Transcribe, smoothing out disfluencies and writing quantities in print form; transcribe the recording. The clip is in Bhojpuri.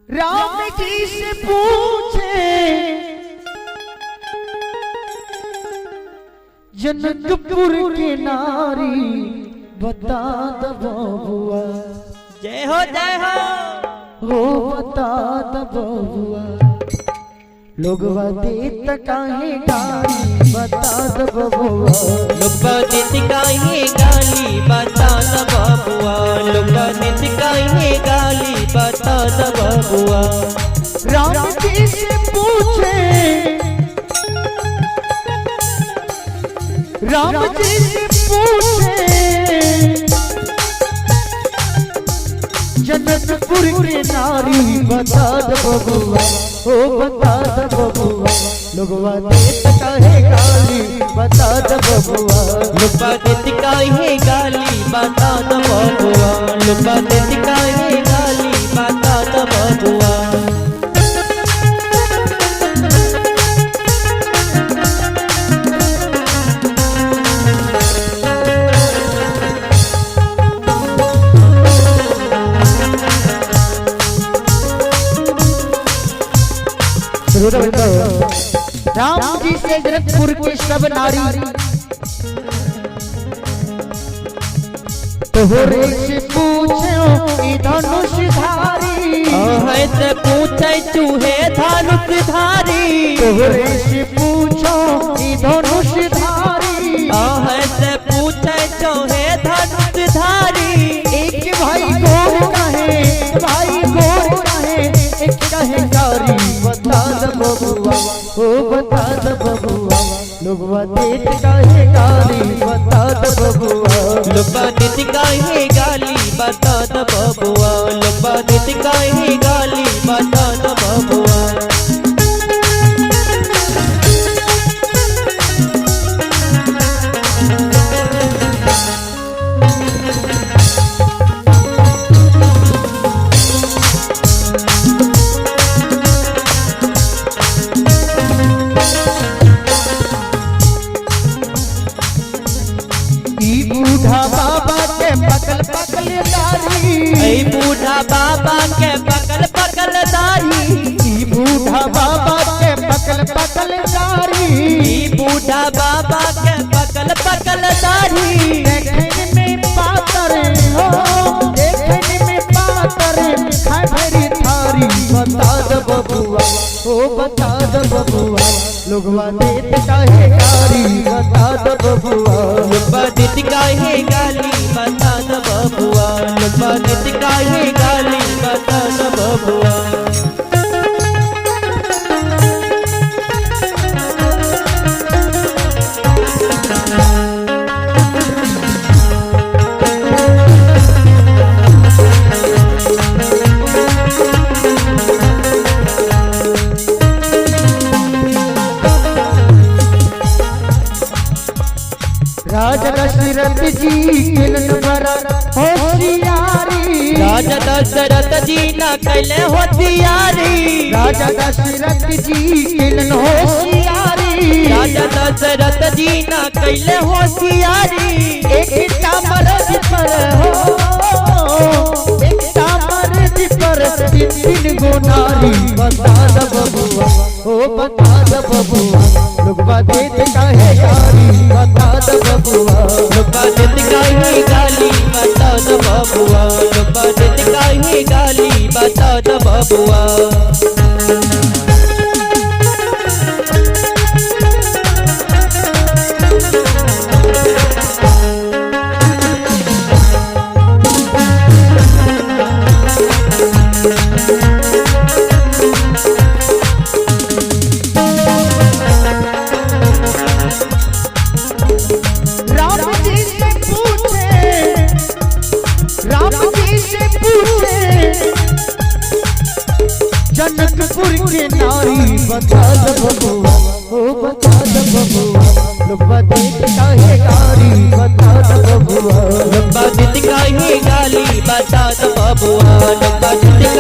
राम जी से पूछे जनकपुर के नारी बता दो बबुआ। जय हो हो बता दो बबुआ। लोगवा देत काहे गाली बता दो बबुआ। लोगवा देत काहे गाली बता दो बबुआ। लोगवा देत काहे गाली बता दो बबुआ। राम जी से पूछे राम जी से पूछे जनकपुर के नारी बता दो बबुआ। ओ बता दो बबुआ। लोगवा देत काहे गाली बता दो बबुआ। लोगवा देत काहे गाली बता दो बबुआ। लोगवा देत काहे गाली बता दो बबुआ। राम जी से जनकपुर के सब नारी तोहरे से पूछो ई धनुषधारी। है से पूछे चूहे धनुषधारी। तोहरे से पूछो ई धनुषधारी। है से पूछे चूहे धनुषधारी। एक भाई गोर कहे भाई गोर कहे एक कहे कारी बता दो बबुआ। ओ बता दो बबुआ। लोगवा देत काहे गाली बता दो बबुआ। लोगवा देत काहे गाली बता दो बबुआ। लोगवा देत काहे गाली बता दो बबुआ। बूढ़ा बाबा के पकल पकल दाढ़ी। बूढ़ा बाबा के पकल पकल दाढ़ी। बूढ़ा बाबा के पकल पकल दाढ़ी। बूढ़ा बाबा के पकल पकल दाढ़ी। देखने में पातर हो देखने में पातर खाए भरी थारी बता दो बबुआ। ओ बता दो बबुआ। लोगवा देत काहे गाली बता दो बबुआ। लोगवा देत काहे गाली बता दो बबुआ। लोगवा देत काहे गाली बता दो बबुआ। राजा दशरथ जी किलन बड़ा होशियारी। राजा दशरथ जी न कैले होशियारी। राजा दशरथ जी किलन होशियारी। राजा दशरथ जी न कैले होशियारी। एक मर्द पर हो एक मर्द पर तीन गो नारी बता दो बबुआ। ओ बता दो बबुआ। लोगवा देत काहे गाली बता दो बबुआ। लोगवा देत काहे गाली बता दो बबुआ। लोगवा देत काहे गाली बता दो बबुआ। जनकपुर के नारी बता दो बबुआ। ओ बता दो बबुआ। लोगवा देत काहे गाली बता दो बबुआ। लोगवा देत काहे गाली बता दो बबुआ। लोगवा देत